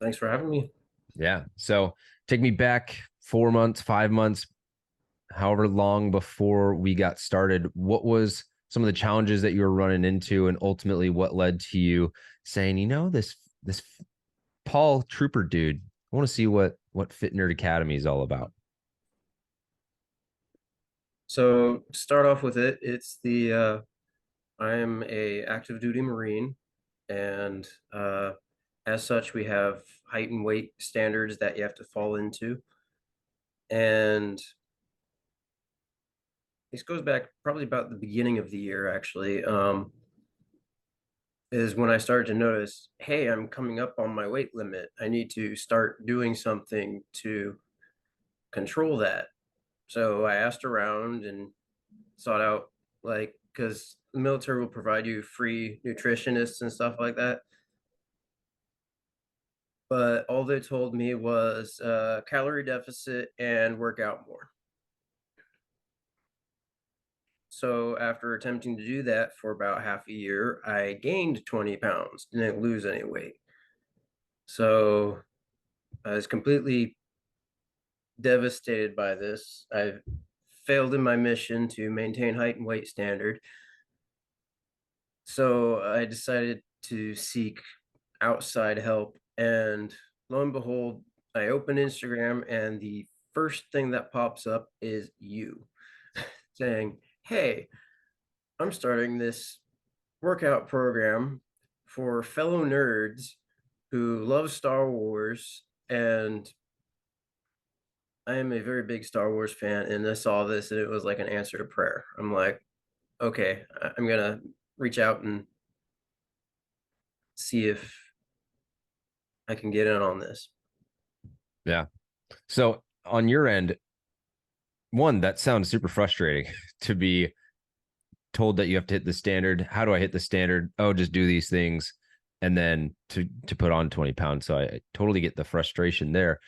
Thanks for having me. Yeah. So take me back 4 months, 5 months, however long before we got started. What was some of the challenges that you were running into, and ultimately what led to you saying, this Paul Trooper dude, I want to see what Fit Nerd Academy is all about. So to start off with it's the I am a active duty Marine, and as such, we have height and weight standards that you have to fall into. And this goes back probably about the beginning of the year, actually, is when I started to notice, hey, I'm coming up on my weight limit. I need to start doing something to control that. So I asked around and sought out, like, because the military will provide you free nutritionists and stuff like that. But all they told me was calorie deficit and work out more. So after attempting to do that for about half a year, I gained 20 pounds, didn't lose any weight. So I was completely devastated by this. I failed in my mission to maintain height and weight standard. So I decided to seek outside help. And lo and behold, I open Instagram, and the first thing that pops up is you saying, hey, I'm starting this workout program for fellow nerds who love Star Wars. And I am a very big Star Wars fan. And I saw this, and it was like an answer to prayer. I'm like, okay, I'm going to reach out and see if I can get in on this. Yeah. So on your end, one, that sounds super frustrating to be told that you have to hit the standard. How do I hit the standard? Oh, just do these things. And then to put on 20 pounds. So I totally get the frustration there.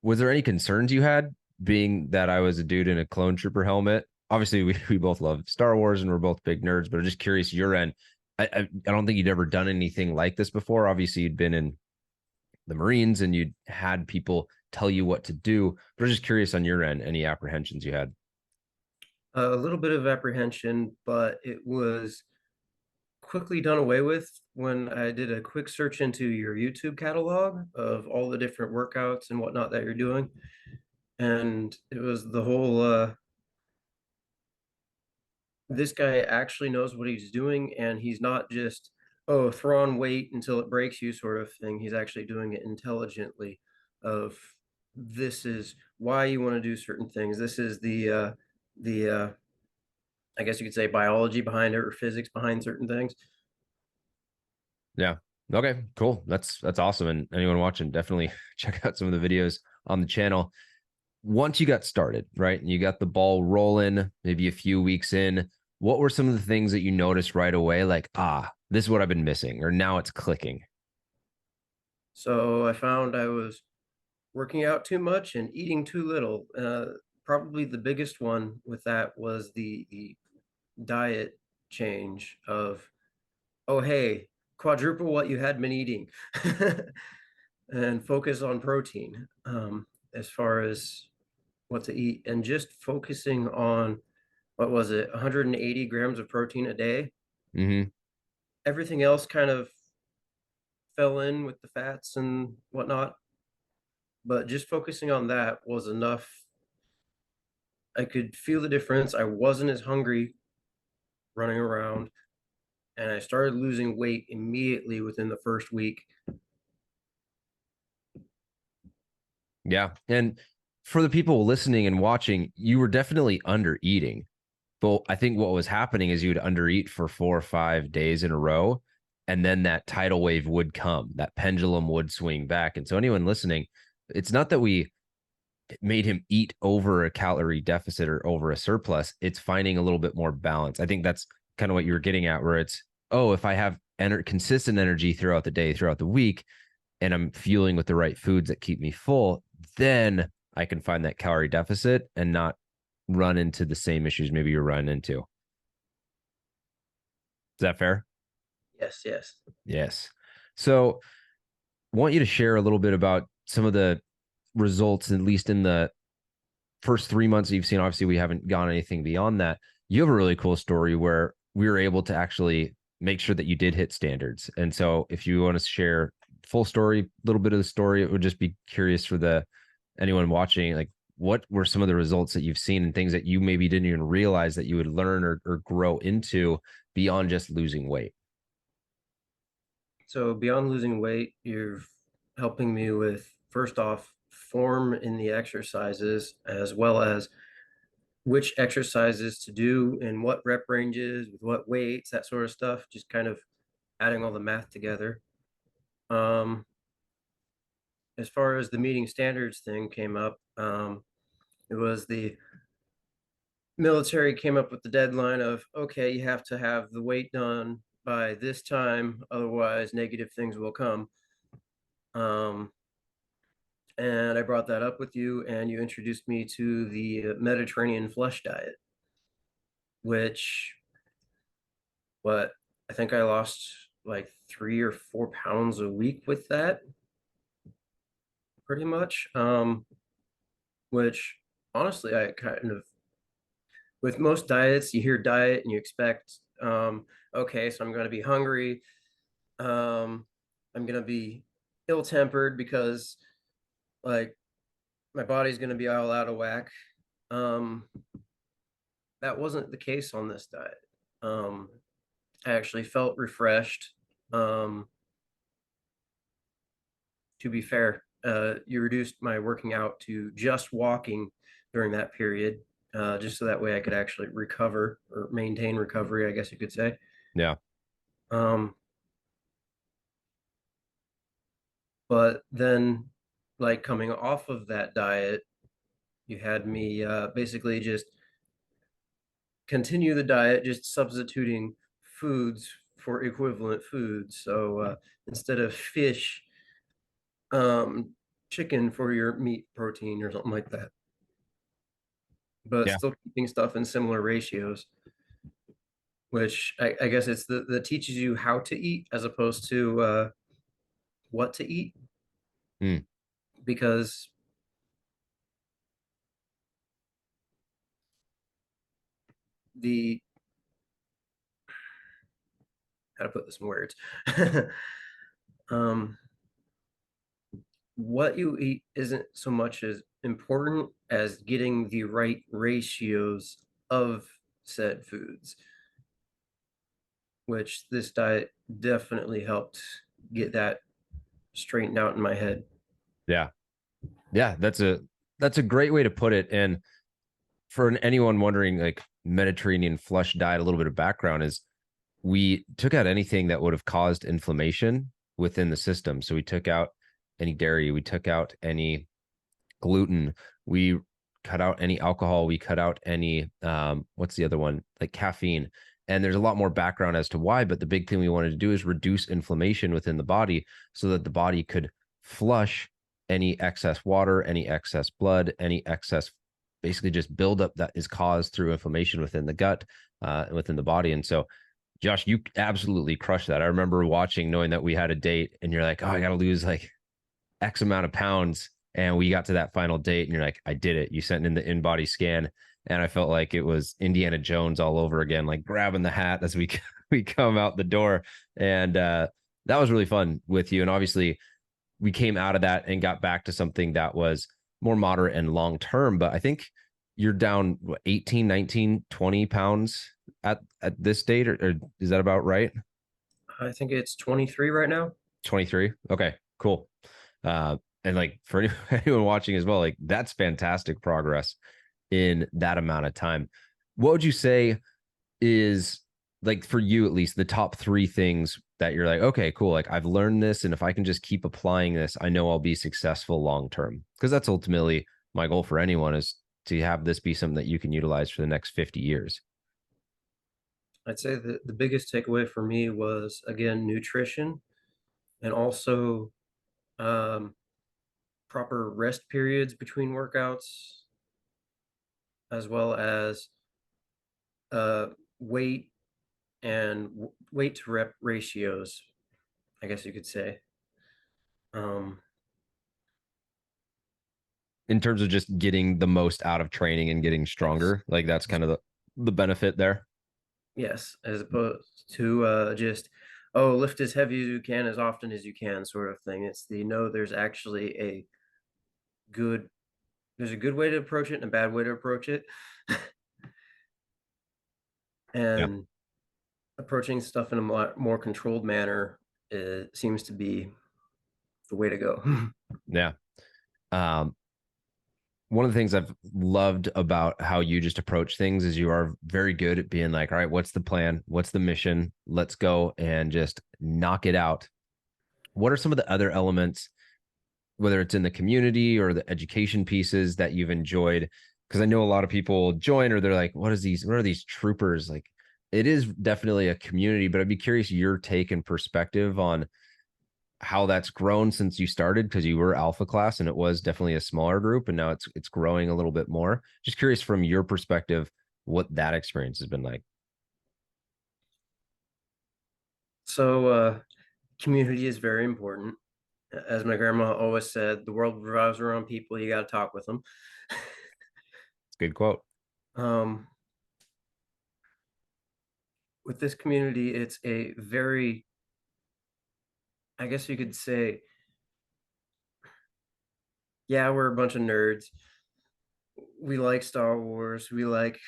Was there any concerns you had being that I was a dude in a clone trooper helmet? Obviously, we both love Star Wars and we're both big nerds, but I'm just curious your end. I don't think you'd ever done anything like this before. Obviously, you'd been in the Marines and you'd had people tell you what to do, but I'm just curious on your end, any apprehensions you had. A little bit of apprehension, but it was quickly done away with when I did a quick search into your YouTube catalog of all the different workouts and whatnot that you're doing. And it was the whole this guy actually knows what he's doing, and he's not just, oh, throw on weight until it breaks you sort of thing. He's actually doing it intelligently of this is why you want to do certain things. This is the I guess you could say biology behind it or physics behind certain things. Yeah. Okay, cool. That's awesome. And anyone watching, definitely check out some of the videos on the channel. Once you got started, right, and you got the ball rolling, maybe a few weeks in, what were some of the things that you noticed right away? Like, this is what I've been missing, or now it's clicking. So I found I was working out too much and eating too little. Probably the biggest one with that was the diet change of, oh, hey, quadruple what you had been eating and focus on protein as far as what to eat, and just focusing on, what was it, 180 grams of protein a day. Mm-hmm. Everything else kind of fell in with the fats and whatnot, but just focusing on that was enough. I could feel the difference. I wasn't as hungry running around, and I started losing weight immediately within the first week. Yeah. And for the people listening and watching, you were definitely under eating. But I think what was happening is you would undereat for 4 or 5 days in a row. And then that tidal wave would come, that pendulum would swing back. And so, anyone listening, it's not that we made him eat over a calorie deficit or over a surplus. It's finding a little bit more balance. I think that's kind of what you were getting at, where it's, oh, if I have consistent energy throughout the day, throughout the week, and I'm fueling with the right foods that keep me full, then I can find that calorie deficit and not run into the same issues maybe you're running into. Is that fair? Yes, yes. Yes. So want you to share a little bit about some of the results, at least in the first 3 months that you've seen. Obviously, we haven't gone anything beyond that. You have a really cool story where we were able to actually make sure that you did hit standards. And so if you want to share full story, a little bit of the story, it would just be curious for the anyone watching, like what were some of the results that you've seen and things that you maybe didn't even realize that you would learn or grow into beyond just losing weight? So beyond losing weight, you're helping me with, first off, form in the exercises, as well as which exercises to do in what rep ranges, with what weights, that sort of stuff, just kind of adding all the math together. Um, as far as the meeting standards thing came up, it was the military came up with the deadline of, okay, you have to have the weight done by this time, otherwise negative things will come. Um, and I brought that up with you, and you introduced me to the Mediterranean flush diet, which, what, I think I lost like 3 or 4 pounds a week with that, pretty much. Which honestly, I kind of, with most diets, you hear diet and you expect, okay, so I'm going to be hungry. I'm going to be ill-tempered because like my body's going to be all out of whack. Um, that wasn't the case on this diet. Um, I actually felt refreshed. Um, to be fair, you reduced my working out to just walking during that period, just so that way I could actually recover or maintain recovery, I guess you could say. Yeah. Um, but then, like coming off of that diet, you had me basically just continue the diet, just substituting foods for equivalent foods. So instead of fish, um, chicken for your meat protein or something like that, but Yeah. still keeping stuff in similar ratios, which I guess it's that teaches you how to eat as opposed to what to eat, Mm. because the, how to put this in words, um, what you eat isn't so much as important as getting the right ratios of said foods, which this diet definitely helped get that straightened out in my head. Yeah. Yeah. That's a great way to put it. And for anyone wondering, like Mediterranean flush diet, a little bit of background is we took out anything that would have caused inflammation within the system. So we took out any dairy, we took out any gluten, we cut out any alcohol, we cut out any what's the other one? Like caffeine. And there's a lot more background as to why, but the big thing we wanted to do is reduce inflammation within the body so that the body could flush any excess water, any excess blood, any excess basically just buildup that is caused through inflammation within the gut, within the body. And so Josh, you absolutely crushed that. I remember watching, knowing that we had a date, and you're like, "Oh, I got to lose like X amount of pounds." And we got to that final date, and you're like, "I did it." You sent in the in-body scan, and I felt like it was Indiana Jones all over again, like grabbing the hat as we we come out the door. And that was really fun with you. And obviously, we came out of that and got back to something that was more moderate and long term. But I think you're down what, 18, 19, 20 pounds at this date, or is that about right? I think it's 23 right now. 23. Okay, cool. And like for anyone watching as well, like that's fantastic progress in that amount of time. What would you say is, like for you at least, the top three things that you're like, okay, cool, like I've learned this, and if I can just keep applying this, I know I'll be successful long term? Because that's ultimately my goal for anyone, is to have this be something that you can utilize for the next 50 years. I'd say that the biggest takeaway for me was, again, nutrition, and also um, proper rest periods between workouts, as well as uh, weight and weight to rep ratios, I guess you could say. Um, In terms of just getting the most out of training and getting yes, stronger, like that's kind of the benefit there. yes, as opposed to just, oh, lift as heavy as you can as often as you can sort of thing. It's the no, good there's a good way to approach it and a bad way to approach it. Yeah. And approaching stuff in a more controlled manner seems to be the way to go. Yeah. Um, one of the things I've loved about how you just approach things is you are very good at being like, all right, what's the plan? What's the mission? Let's go and just knock it out. What are some of the other elements, whether it's in the community or the education pieces that you've enjoyed? Because I know a lot of people join or they're like, what are these troopers? Like, it is definitely a community, but I'd be curious your take and perspective on how that's grown since you started, because you were alpha class and it was definitely a smaller group and now it's growing a little bit more. Just curious from your perspective what that experience has been like. So, community is very important. As my grandma always said, the world revolves around people. You got to talk with them. It's a good quote. um, with this community, it's a very, I guess you could say, yeah, we're a bunch of nerds. We like Star Wars. We like,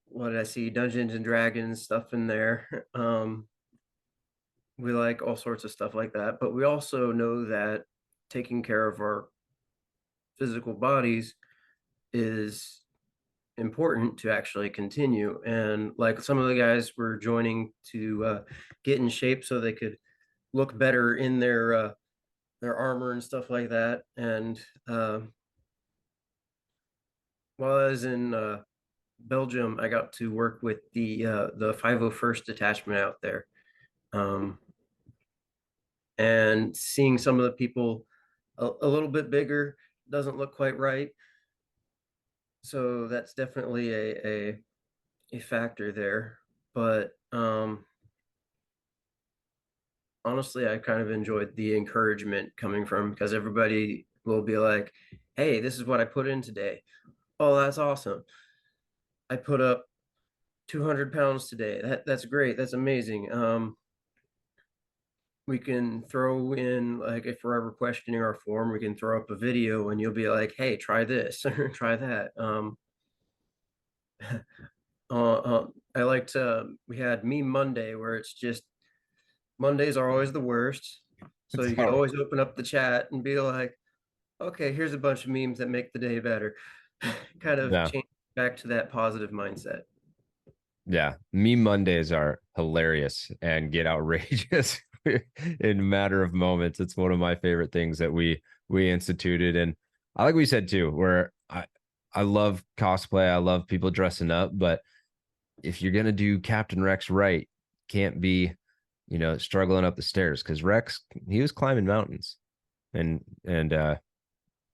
what did I see? Dungeons and Dragons stuff in there. We like all sorts of stuff like that. But we also know that taking care of our physical bodies is important to actually continue. And like some of the guys were joining to get in shape so they could look better in their armor and stuff like that. And while I was in Belgium, I got to work with the 501st detachment out there, um, and seeing some of the people a little bit bigger doesn't look quite right. So that's definitely a factor there. But honestly, I kind of enjoyed the encouragement coming from, because everybody will be like, "Hey, this is what I put in today. Oh, that's awesome. I put up 200 pounds today. That's great. That's amazing." We can throw in, like, if we're ever questioning our form, we can throw up a video and you'll be like, "Hey, try this or try that." I liked, we had Meme Monday where it's just Mondays are always the worst. So you could always open up the chat and be like, okay, here's a bunch of memes that make the day better. Kind of Yeah. change back to that positive mindset. Yeah. Meme Mondays are hilarious and get outrageous in a matter of moments. It's one of my favorite things that we instituted. And I like what you said too, where I love cosplay. I love people dressing up, but if you're gonna do Captain Rex right, can't be, struggling up the stairs, because Rex, he was climbing mountains and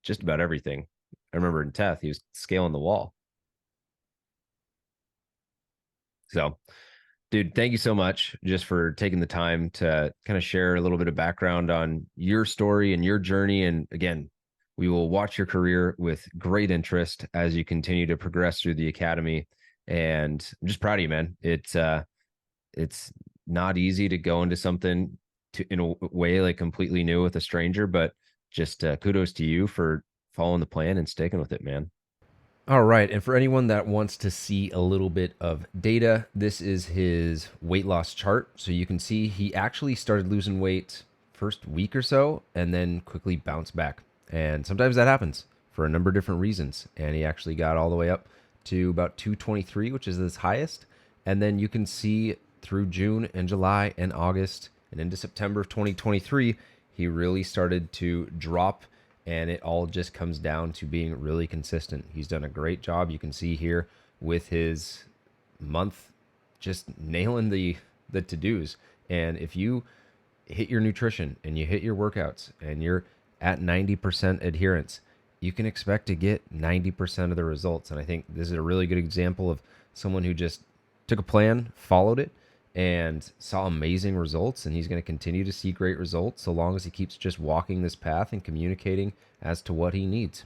just about everything. I remember in Teth, he was scaling the wall. So, dude, thank you so much just for taking the time to kind of share a little bit of background on your story and your journey. And again, we will watch your career with great interest as you continue to progress through the academy. And I'm just proud of you, man. It's not easy to go into something in a way like completely new with a stranger, but just kudos to you for following the plan and sticking with it, man. All right. And for anyone that wants to see a little bit of data, this is his weight loss chart. So you can see he actually started losing weight first week or so and then quickly bounced back. And sometimes that happens for a number of different reasons. And he actually got all the way up to about 223, which is his highest. And then you can see through June and July and August and into September of 2023, he really started to drop, and it all just comes down to being really consistent. He's done a great job. You can see here with his month just nailing the to-dos. And if you hit your nutrition and you hit your workouts and you're at 90% adherence, you can expect to get 90% of the results. And I think this is a really good example of someone who just took a plan, followed it, and saw amazing results. And he's going to continue to see great results so long as he keeps just walking this path and communicating as to what he needs.